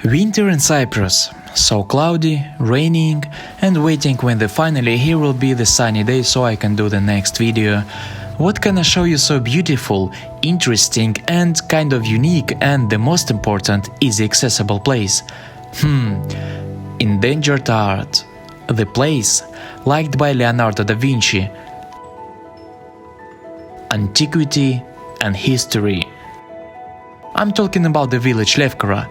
Winter in Cyprus. So cloudy, raining, and waiting when finally here will be the sunny day so I can do the next video. What can I show you so beautiful, interesting and kind of unique, and the most important, easy accessible place? Endangered art. The place liked by Leonardo da Vinci. Antiquity and history. I'm talking about the village Lefkara.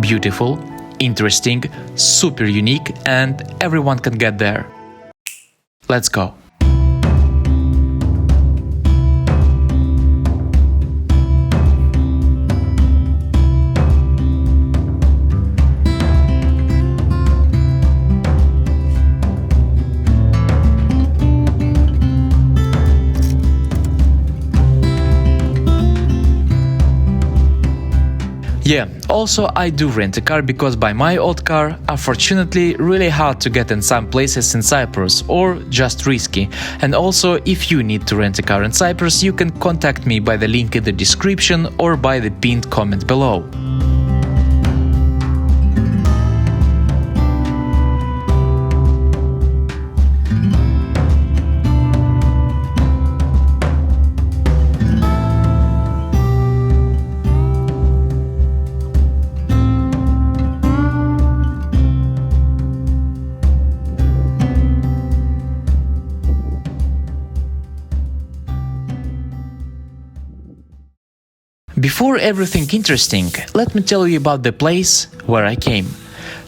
Beautiful, interesting, super unique, and everyone can get there. Let's go. Yeah, also I do rent a car because by my old car, unfortunately, really hard to get in some places in Cyprus or just risky. And also, if you need to rent a car in Cyprus, you can contact me by the link in the description or by the pinned comment below. Before everything interesting, let me tell you about the place where I came.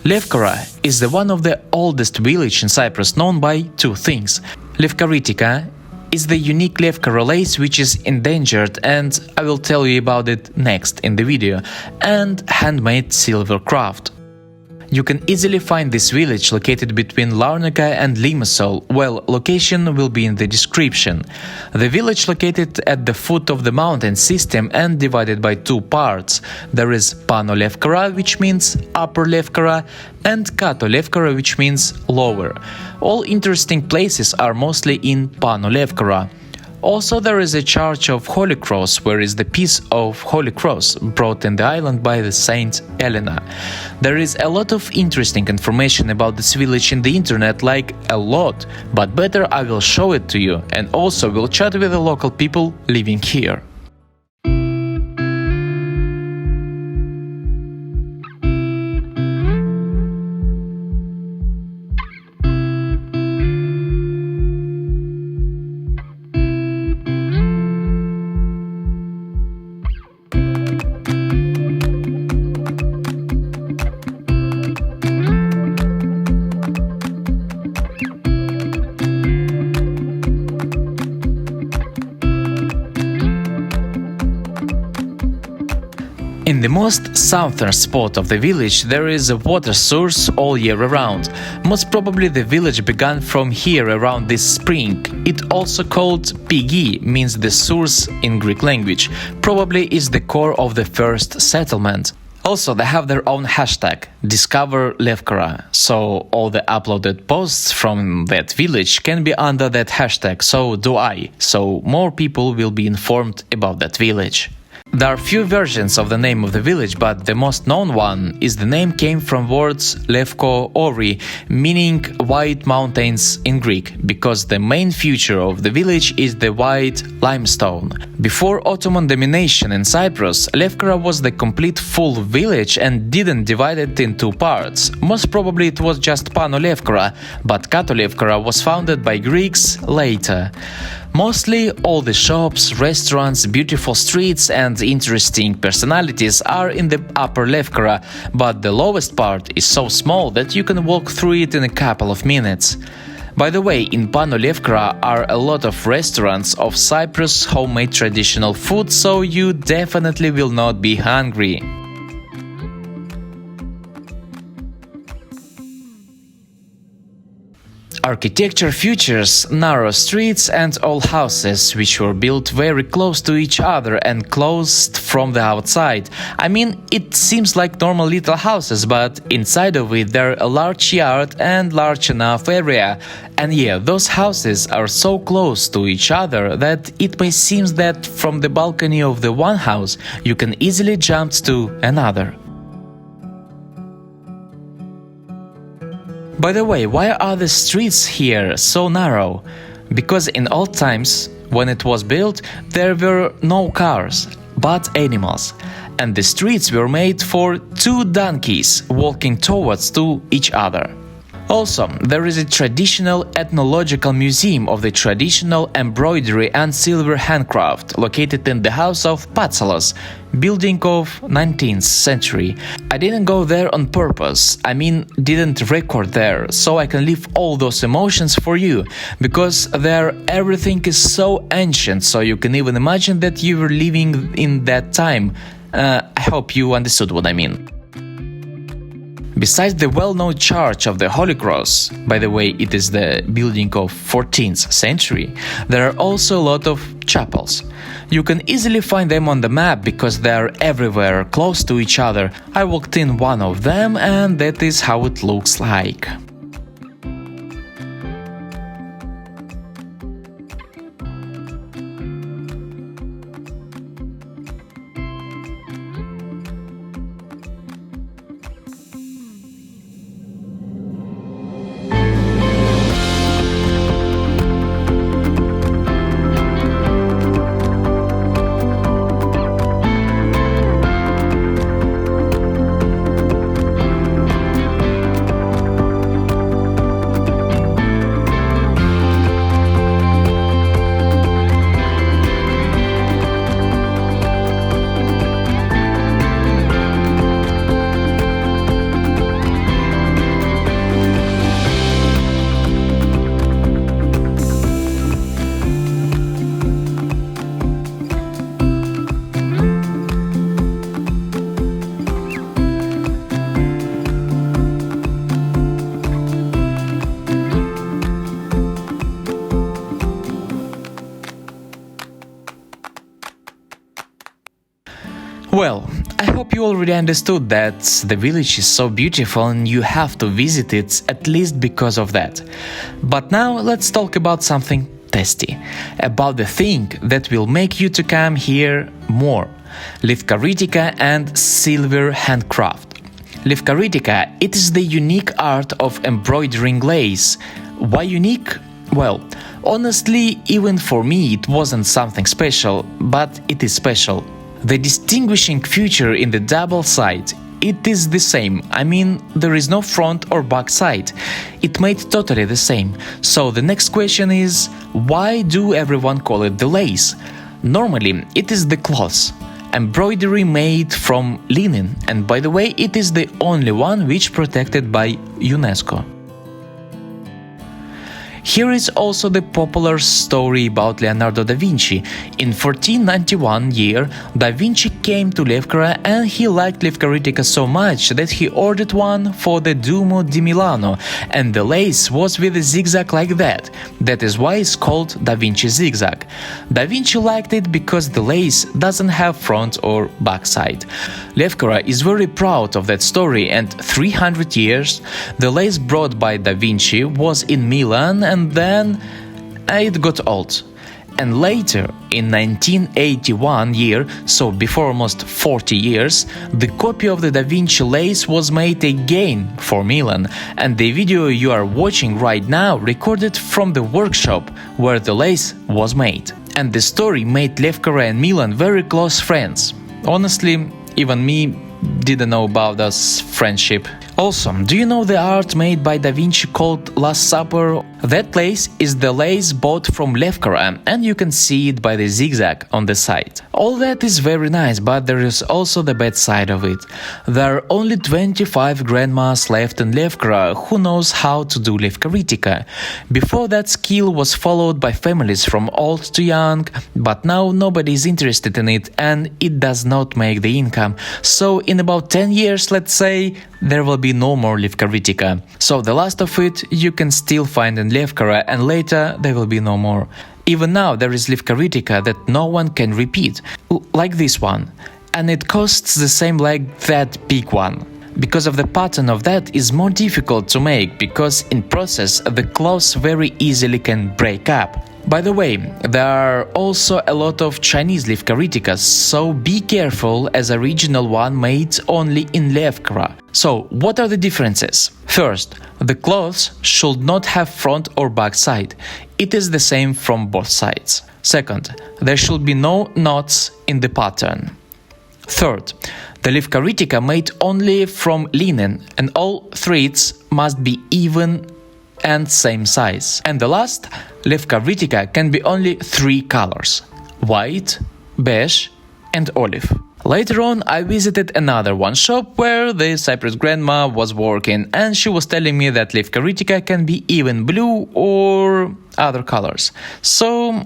Lefkara is one of the oldest villages in Cyprus, known by two things. Lefkaritica is the unique Lefkara lace which is endangered, and I will tell you about it next in the video, and handmade Silvercraft. You can easily find this village located between Larnaca and Limassol. Well, location will be in the description. The village located at the foot of the mountain system and divided by two parts. There is Pano Lefkara, which means upper Lefkara, and Kato Lefkara, which means lower. All interesting places are mostly in Pano Lefkara. Also, there is a church of Holy Cross, where is the piece of Holy Cross brought in the island by the Saint Helena. There is a lot of interesting information about this village in the internet, like a lot, but better I will show it to you, and also will chat with the local people living here. In the most southern spot of the village there is a water source all year around. Most probably the village began from here around this spring. It also called Pigi, means the source in Greek language. Probably is the core of the first settlement. Also, they have their own hashtag, Discover Lefkara, so all the uploaded posts from that village can be under that hashtag, so do I, so more people will be informed about that village. There are few versions of the name of the village, but the most known one is the name came from words Lefko Ori, meaning white mountains in Greek, because the main feature of the village is the white limestone. Before Ottoman domination in Cyprus, Lefkara was the complete full village and didn't divide it in two parts. Most probably it was just Pano Lefkara, but Kato Lefkara was founded by Greeks later. Mostly all the shops, restaurants, beautiful streets and interesting personalities are in the upper Lefkara, but the lowest part is so small that you can walk through it in a couple of minutes. By the way, in Pano Lefkara are a lot of restaurants of Cyprus homemade traditional food, so you definitely will not be hungry. Architecture features narrow streets and old houses, which were built very close to each other and closed from the outside. I mean, it seems like normal little houses, but inside of it there are a large yard and large enough area. And yeah, those houses are so close to each other that it may seem that from the balcony of the one house you can easily jump to another. By the way, why are the streets here so narrow? Because in old times, when it was built, there were no cars, but animals, and the streets were made for two donkeys walking towards to each other. Also, there is a traditional ethnological museum of the traditional embroidery and silver handcraft located in the house of Patsalos, building of 19th century. I didn't go there on purpose, didn't record there, so I can leave all those emotions for you, because there everything is so ancient, so you can even imagine that you were living in that time. I hope you understood what I mean. Besides the well-known Church of the Holy Cross, by the way, it is the building of 14th century, there are also a lot of chapels. You can easily find them on the map because they are everywhere close to each other. I walked in one of them and that is how it looks like. Well, I hope you already understood that the village is so beautiful and you have to visit it at least because of that. But now let's talk about something tasty, about the thing that will make you to come here more: Lefkara and silver handcraft. Lefkara, it is the unique art of embroidering lace. Why unique? Well, honestly, even for me it wasn't something special, but it is special. The distinguishing feature in the double side, it is the same. There is no front or back side. It made totally the same. So the next question is, why do everyone call it the lace? Normally, it is the cloth. Embroidery made from linen, and by the way, it is the only one which protected by UNESCO. Here is also the popular story about Leonardo da Vinci. In 1491 year, Da Vinci came to Lefkara and he liked Lefkara so much that he ordered one for the Duomo di Milano, and the lace was with a zigzag like that. That is why it's called Da Vinci zigzag. Da Vinci liked it because the lace doesn't have front or back side. Lefkara is very proud of that story, and 300 years the lace brought by Da Vinci was in Milan, and then it got old. And later, in 1981 year, so before almost 40 years, the copy of the Da Vinci lace was made again for Milan, and the video you are watching right now recorded from the workshop where the lace was made. And the story made Lefkara and Milan very close friends. Honestly, even me didn't know about this friendship. Also, do you know the art made by Da Vinci called Last Supper? That lace is the lace bought from Lefkara, and you can see it by the zigzag on the side. All that is very nice, but there is also the bad side of it. There are only 25 grandmas left in Lefkara who knows how to do Lefkara. Before that skill was followed by families from old to young, but now nobody is interested in it and it does not make the income. So in about 10 years, let's say, there will be no more Lefkara. So the last of it you can still find in Lefkara, and later there will be no more. Even now there is Lefkara that no one can repeat, like this one, and it costs the same like that big one. Because of the pattern of that is more difficult to make, because in process the cloth very easily can break up. By the way, there are also a lot of Chinese Lefkariticas, so be careful as a regional one made only in Lefkara. So, what are the differences? First, the clothes should not have front or back side. It is the same from both sides. Second, there should be no knots in the pattern. Third, the Lefkaritica made only from linen and all threads must be even and same size. And the last, Lefkaritica can be only 3 colors: white, beige and olive. Later on, I visited another one shop where the Cyprus grandma was working, and she was telling me that Lefkaritica can be even blue or other colors. So,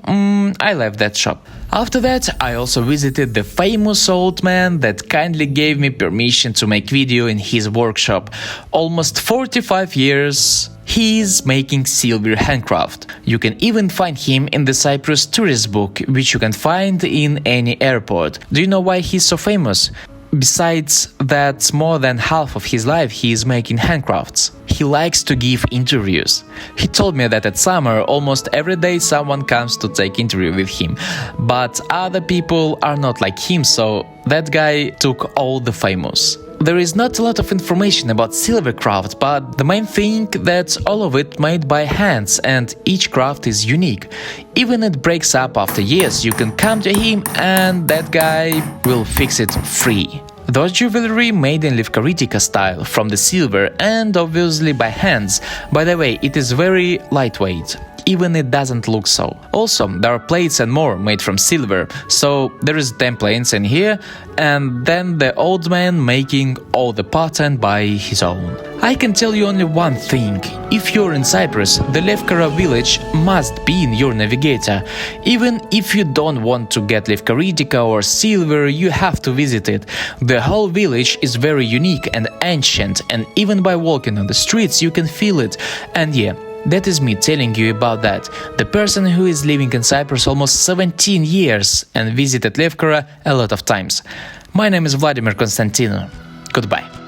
I left that shop. After that, I also visited the famous old man that kindly gave me permission to make video in his workshop. Almost 45 years he is making silver handcraft. You can even find him in the Cyprus tourist book, which you can find in any airport. Do you know why he's so famous? Besides that, more than half of his life he is making handcrafts. He likes to give interviews. He told me that at summer almost every day someone comes to take interview with him, but other people are not like him, so that guy took all the famous. There is not a lot of information about Silvercraft, but the main thing that all of it made by hands and each craft is unique. Even it breaks up after years, you can come to him and that guy will fix it free. Those jewelry made in Lefkaritica style from the silver and obviously by hands. By the way, it is very lightweight. Even it doesn't look so. Also, there are plates and more made from silver, so there is 10 plates in here, and then the old man making all the pattern by his own. I can tell you only one thing: if you're in Cyprus, the Lefkara village must be in your navigator. Even if you don't want to get Lefkaritica or silver, you have to visit it. The whole village is very unique and ancient, and even by walking on the streets you can feel it. And yeah, that is me telling you about that, the person who is living in Cyprus almost 17 years and visited Lefkara a lot of times. My name is Vladimir Constantinou. Goodbye.